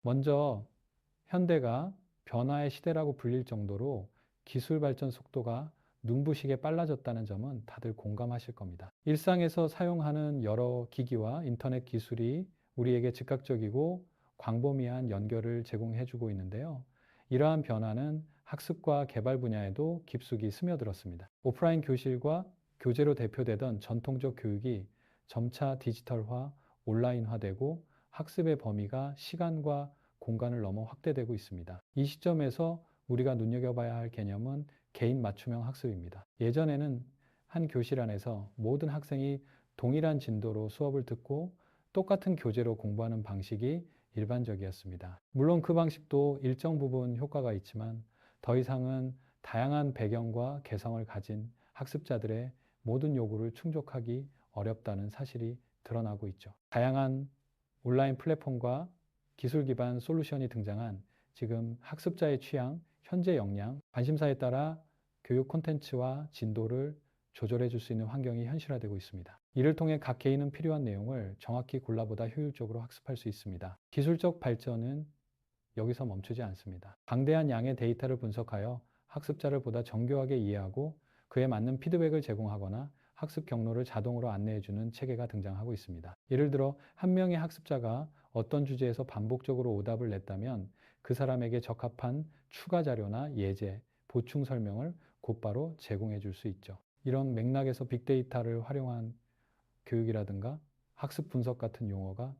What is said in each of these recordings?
먼저 현대가 변화의 시대라고 불릴 정도로 기술 발전 속도가 눈부시게 빨라졌다는 점은 다들 공감하실 겁니다. 일상에서 사용하는 여러 기기와 인터넷 기술이 우리에게 즉각적이고 광범위한 연결을 제공해주고 있는데요. 이러한 변화는 학습과 개발 분야에도 깊숙이 스며들었습니다. 오프라인 교실과 교재로 대표되던 전통적 교육이 점차 디지털화, 온라인화되고 학습의 범위가 시간과 공간을 넘어 확대되고 있습니다. 이 시점에서 우리가 눈여겨봐야 할 개념은 개인 맞춤형 학습입니다. 예전에는 한 교실 안에서 모든 학생이 동일한 진도로 수업을 듣고 똑같은 교재로 공부하는 방식이 일반적이었습니다. 물론 그 방식도 일정 부분 효과가 있지만 더 이상은 다양한 배경과 개성을 가진 학습자들의 모든 요구를 충족하기 어렵다는 사실이 드러나고 있죠. 다양한 온라인 플랫폼과 기술 기반 솔루션이 등장한 지금 학습자의 취향, 현재 역량, 관심사에 따라 교육 콘텐츠와 진도를 조절해 줄 수 있는 환경이 현실화되고 있습니다. 이를 통해 각 개인은 필요한 내용을 정확히 골라보다 효율적으로 학습할 수 있습니다. 기술적 발전은 여기서 멈추지 않습니다. 방대한 양의 데이터를 분석하여 학습자를 보다 정교하게 이해하고 그에 맞는 피드백을 제공하거나 학습 경로를 자동으로 안내해주는 체계가 등장하고 있습니다. 예를 들어 한 명의 학습자가 어떤 주제에서 반복적으로 오답을 냈다면 그 사람에게 적합한 추가 자료나 예제, 보충 설명을 곧바로 제공해 줄 수 있죠. 이런 맥락에서 빅데이터를 활용한 교육이라든가 학습 분석 같은 용어가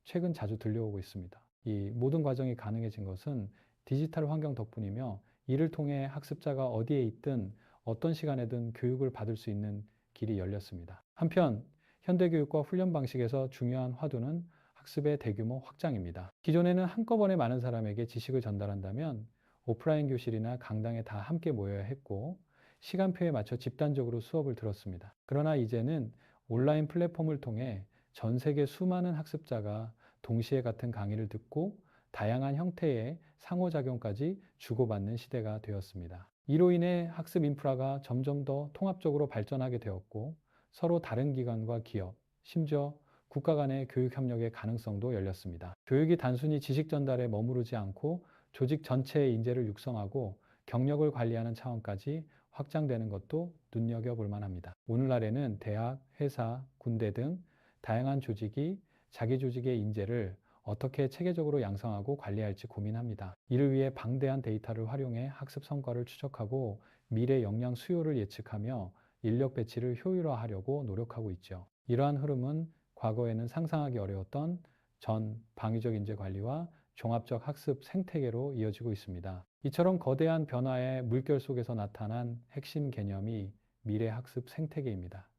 최근 자주 들려오고 있습니다. 이 모든 과정이 가능해진 것은 디지털 환경 덕분이며 이를 통해 학습자가 어디에 있든 어떤 시간에든 교육을 받을 수 있는 길이 열렸습니다. 한편 현대교육과 훈련 방식에서 중요한 화두는 학습의 대규모 확장입니다. 기존에는 한꺼번에 많은 사람에게 지식을 전달한다면 오프라인 교실이나 강당에 다 함께 모여야 했고 시간표에 맞춰 집단적으로 수업을 들었습니다. 그러나 이제는 온라인 플랫폼을 통해 전 세계 수많은 학습자가 동시에 같은 강의를 듣고 다양한 형태의 상호작용까지 주고받는 시대가 되었습니다. 이로 인해 학습 인프라가 점점 더 통합적으로 발전하게 되었고 서로 다른 기관과 기업, 심지어 국가 간의 교육 협력의 가능성도 열렸습니다. 교육이 단순히 지식 전달에 머무르지 않고 조직 전체의 인재를 육성하고 경력을 관리하는 차원까지 확장되는 것도 눈여겨볼 만합니다. 오늘날에는 대학, 회사, 군대 등 다양한 조직이 자기 조직의 인재를 어떻게 체계적으로 양성하고 관리할지 고민합니다. 이를 위해 방대한 데이터를 활용해 학습 성과를 추적하고 미래 역량 수요를 예측하며 인력 배치를 효율화하려고 노력하고 있죠. 이러한 흐름은 과거에는 상상하기 어려웠던 전 방위적 인재 관리와 종합적 학습 생태계로 이어지고 있습니다. 이처럼 거대한 변화의 물결 속에서 나타난 핵심 개념이 미래 학습 생태계입니다.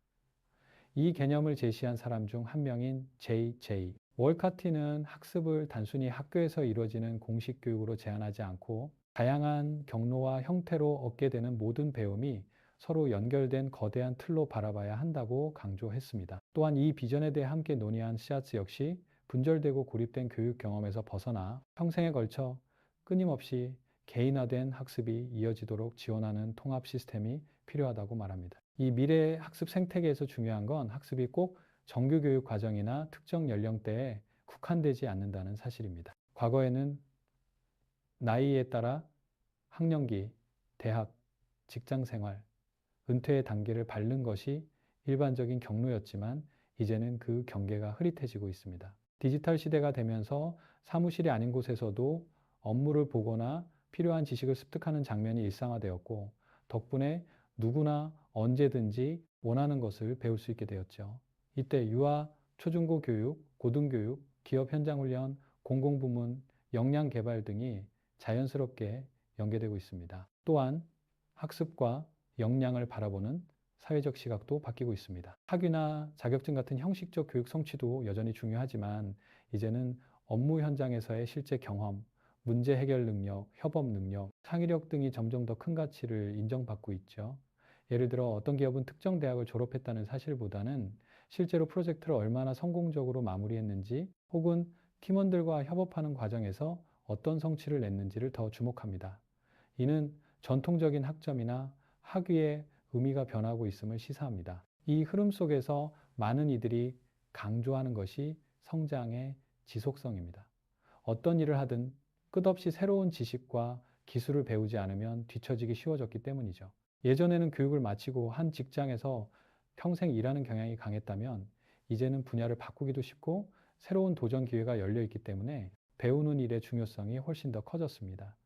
이 개념을 제시한 사람 중 한 명인 JJ. 월카티는 학습을 단순히 학교에서 이루어지는 공식 교육으로 제한하지 않고 다양한 경로와 형태로 얻게 되는 모든 배움이 서로 연결된 거대한 틀로 바라봐야 한다고 강조했습니다. 또한 이 비전에 대해 함께 논의한 시아츠 역시 분절되고 고립된 교육 경험에서 벗어나 평생에 걸쳐 끊임없이 개인화된 학습이 이어지도록 지원하는 통합 시스템이 필요하다고 말합니다. 이 미래 학습 생태계에서 중요한 건 학습이 꼭 정규교육 과정이나 특정 연령대에 국한되지 않는다는 사실입니다. 과거에는 나이에 따라 학령기, 대학, 직장생활, 은퇴의 단계를 밟는 것이 일반적인 경로였지만 이제는 그 경계가 흐릿해지고 있습니다. 디지털 시대가 되면서 사무실이 아닌 곳에서도 업무를 보거나 필요한 지식을 습득하는 장면이 일상화되었고 덕분에 누구나 언제든지 원하는 것을 배울 수 있게 되었죠. 이때 유아, 초중고 교육, 고등교육, 기업 현장 훈련, 공공부문, 역량 개발 등이 자연스럽게 연계되고 있습니다. 또한 학습과 역량을 바라보는 사회적 시각도 바뀌고 있습니다. 학위나 자격증 같은 형식적 교육 성취도 여전히 중요하지만 이제는 업무 현장에서의 실제 경험, 문제 해결 능력, 협업 능력, 창의력 등이 점점 더 큰 가치를 인정받고 있죠. 예를 들어 어떤 기업은 특정 대학을 졸업했다는 사실보다는 실제로 프로젝트를 얼마나 성공적으로 마무리했는지 혹은 팀원들과 협업하는 과정에서 어떤 성취를 냈는지를 더 주목합니다. 이는 전통적인 학점이나 학위의 의미가 변하고 있음을 시사합니다. 이 흐름 속에서 많은 이들이 강조하는 것이 성장의 지속성입니다. 어떤 일을 하든 끝없이 새로운 지식과 기술을 배우지 않으면 뒤처지기 쉬워졌기 때문이죠. 예전에는 교육을 마치고 한 직장에서 평생 일하는 경향이 강했다면 이제는 분야를 바꾸기도 쉽고 새로운 도전 기회가 열려 있기 때문에 배우는 일의 중요성이 훨씬 더 커졌습니다.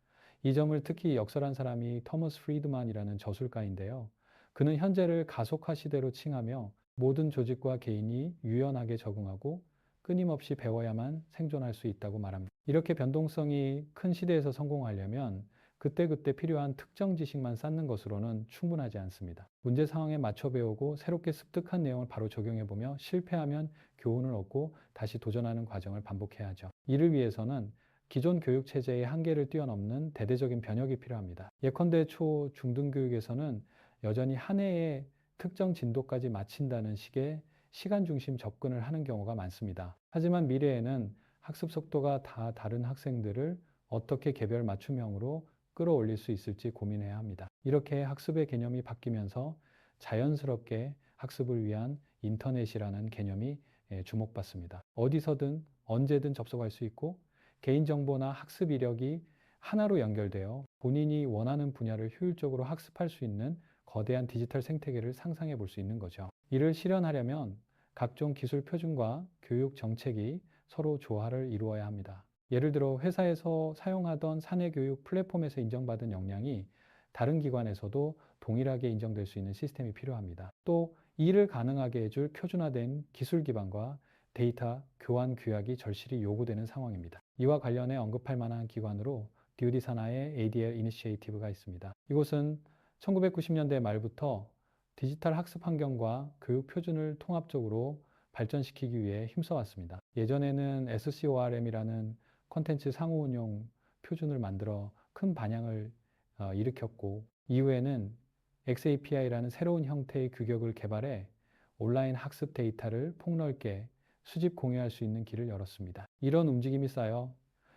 이 점을 특히 역설한 사람이 토머스 프리드만이라는 저술가인데요. 그는 현재를 가속화 시대로 칭하며 모든 조직과 개인이 유연하게 적응하고 끊임없이 배워야만 생존할 수 있다고 말합니다. 이렇게 변동성이 큰 시대에서 성공하려면 그때그때 필요한 특정 지식만 쌓는 것으로는 충분하지 않습니다. 문제 상황에 맞춰 배우고 새롭게 습득한 내용을 바로 적용해 보며 실패하면 교훈을 얻고 다시 도전하는 과정을 반복해야 하죠. 이를 위해서는 기존 교육 체제의 한계를 뛰어넘는 대대적인 변혁이 필요합니다. 예컨대 초, 중등 교육에서는 여전히 한 해의 특정 진도까지 마친다는 식의 시간 중심 접근을 하는 경우가 많습니다. 하지만 미래에는 학습 속도가 다 다른 학생들을 어떻게 개별 맞춤형으로 끌어올릴 수 있을지 고민해야 합니다. 이렇게 학습의 개념이 바뀌면서 자연스럽게 학습을 위한 인터넷이라는 개념이 주목받습니다. 어디서든 언제든 접속할 수 있고 개인정보나 학습 이력이 하나로 연결되어 본인이 원하는 분야를 효율적으로 학습할 수 있는 거대한 디지털 생태계를 상상해 볼 수 있는 거죠. 이를 실현하려면 각종 기술 표준과 교육 정책이 서로 조화를 이루어야 합니다. 예를 들어 회사에서 사용하던 사내교육 플랫폼에서 인정받은 역량이 다른 기관에서도 동일하게 인정될 수 있는 시스템이 필요합니다. 또 이를 가능하게 해줄 표준화된 기술 기반과 데이터 교환 규약이 절실히 요구되는 상황입니다. 이와 관련해 언급할 만한 기관으로 DoD 산하의 ADL 이니시에이티브가 있습니다. 이곳은 1990년대 말부터 디지털 학습 환경과 교육 표준을 통합적으로 발전시키기 위해 힘써왔습니다. 예전에는 SCORM이라는 콘텐츠 상호 운용 표준을 만들어 큰 반향을 일으켰고, 이후에는 XAPI라는 새로운 형태의 규격을 개발해 온라인 학습 데이터를 폭넓게 수집 공유할 수 있는 길을 열었습니다. 이런 움직임이 쌓여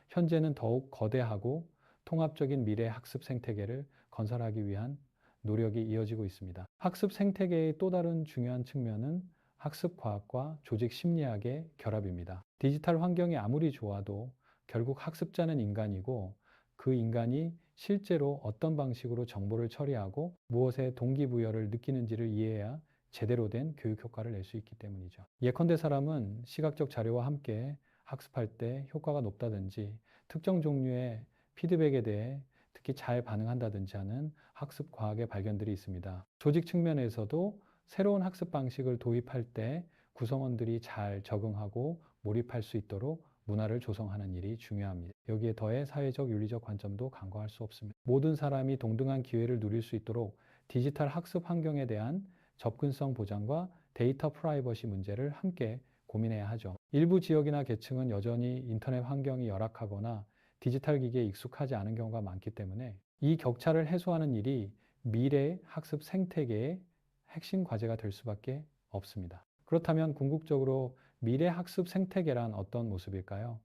현재는 더욱 거대하고 통합적인 미래 학습 생태계를 건설하기 위한 노력이 이어지고 있습니다. 학습 생태계의 또 다른 중요한 측면은 학습 과학과 조직 심리학의 결합입니다. 디지털 환경이 아무리 좋아도 결국 학습자는 인간이고 그 인간이 실제로 어떤 방식으로 정보를 처리하고 무엇에 동기부여를 느끼는지를 이해해야 제대로 된 교육 효과를 낼 수 있기 때문이죠. 예컨대 사람은 시각적 자료와 함께 학습할 때 효과가 높다든지 특정 종류의 피드백에 대해 특히 잘 반응한다든지 하는 학습 과학의 발견들이 있습니다. 조직 측면에서도 새로운 학습 방식을 도입할 때 구성원들이 잘 적응하고 몰입할 수 있도록 문화를 조성하는 일이 중요합니다. 여기에 더해 사회적 윤리적 관점도 간과할 수 없습니다. 모든 사람이 동등한 기회를 누릴 수 있도록 디지털 학습 환경에 대한 접근성 보장과 데이터 프라이버시 문제를 함께 고민해야 하죠. 일부 지역이나 계층은 여전히 인터넷 환경이 열악하거나 디지털 기기에 익숙하지 않은 경우가 많기 때문에 이 격차를 해소하는 일이 미래 학습 생태계의 핵심 과제가 될 수밖에 없습니다. 그렇다면 궁극적으로 미래 학습 생태계란 어떤 모습일까요?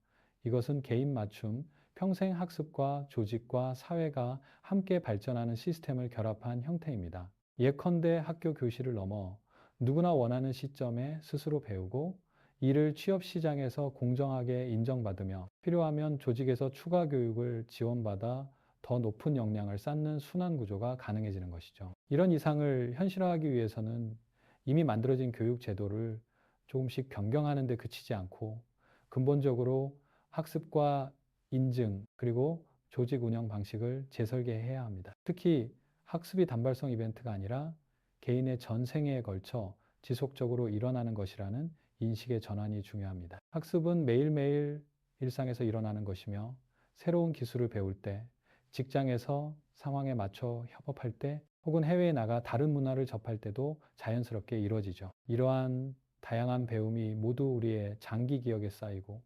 이것은 개인 맞춤, 평생 학습과 조직과 사회가 함께 발전하는 시스템을 결합한 형태입니다. 예컨대 학교 교실을 넘어 누구나 원하는 시점에 스스로 배우고 이를 취업 시장에서 공정하게 인정받으며 필요하면 조직에서 추가 교육을 지원받아 더 높은 역량을 쌓는 순환 구조가 가능해지는 것이죠. 이런 이상을 현실화하기 위해서는 이미 만들어진 교육 제도를 조금씩 변경하는 데 그치지 않고 근본적으로 학습과 인증 그리고 조직 운영 방식을 재설계해야 합니다. 특히 학습이 단발성 이벤트가 아니라 개인의 전 생애에 걸쳐 지속적으로 일어나는 것이라는 인식의 전환이 중요합니다. 학습은 매일매일 일상에서 일어나는 것이며 새로운 기술을 배울 때, 직장에서 상황에 맞춰 협업할 때, 혹은 해외에 나가 다른 문화를 접할 때도 자연스럽게 이루어지죠. 이러한 다양한 배움이 모두 우리의 장기 기억에 쌓이고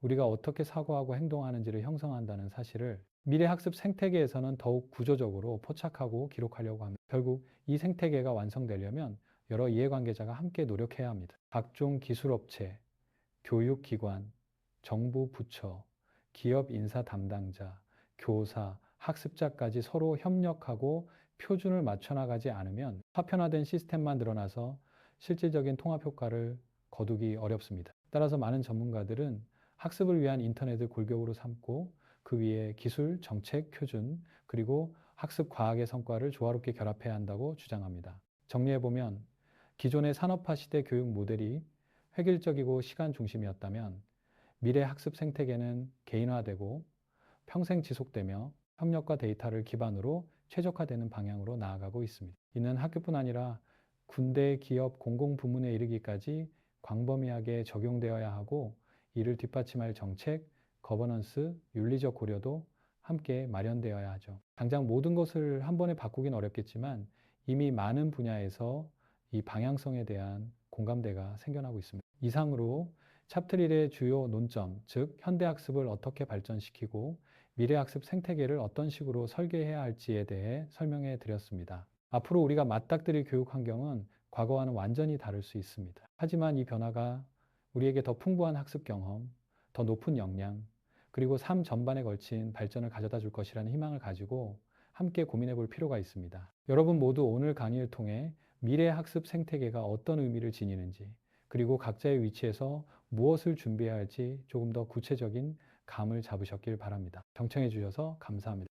우리가 어떻게 사고하고 행동하는지를 형성한다는 사실을 미래 학습 생태계에서는 더욱 구조적으로 포착하고 기록하려고 합니다. 결국 이 생태계가 완성되려면 여러 이해관계자가 함께 노력해야 합니다. 각종 기술업체, 교육기관, 정부 부처, 기업 인사 담당자, 교사, 학습자까지 서로 협력하고 표준을 맞춰나가지 않으면 파편화된 시스템만 늘어나서 실질적인 통합 효과를 거두기 어렵습니다. 따라서 많은 전문가들은 학습을 위한 인터넷을 골격으로 삼고 그 위에 기술, 정책, 표준, 그리고 학습 과학의 성과를 조화롭게 결합해야 한다고 주장합니다. 정리해보면 기존의 산업화 시대 교육 모델이 획일적이고 시간 중심이었다면 미래 학습 생태계는 개인화되고 평생 지속되며 협력과 데이터를 기반으로 최적화되는 방향으로 나아가고 있습니다. 이는 학교뿐 아니라 군대, 기업, 공공부문에 이르기까지 광범위하게 적용되어야 하고 이를 뒷받침할 정책, 거버넌스, 윤리적 고려도 함께 마련되어야 하죠. 당장 모든 것을 한 번에 바꾸긴 어렵겠지만 이미 많은 분야에서 이 방향성에 대한 공감대가 생겨나고 있습니다. 이상으로 챕터 1의 주요 논점, 즉 현대학습을 어떻게 발전시키고 미래학습 생태계를 어떤 식으로 설계해야 할지에 대해 설명해 드렸습니다. 앞으로 우리가 맞닥뜨릴 교육 환경은 과거와는 완전히 다를 수 있습니다. 하지만 이 변화가 우리에게 더 풍부한 학습 경험, 더 높은 역량, 그리고 삶 전반에 걸친 발전을 가져다 줄 것이라는 희망을 가지고 함께 고민해 볼 필요가 있습니다. 여러분 모두 오늘 강의를 통해 미래 학습 생태계가 어떤 의미를 지니는지, 그리고 각자의 위치에서 무엇을 준비해야 할지 조금 더 구체적인 감을 잡으셨길 바랍니다. 경청해 주셔서 감사합니다.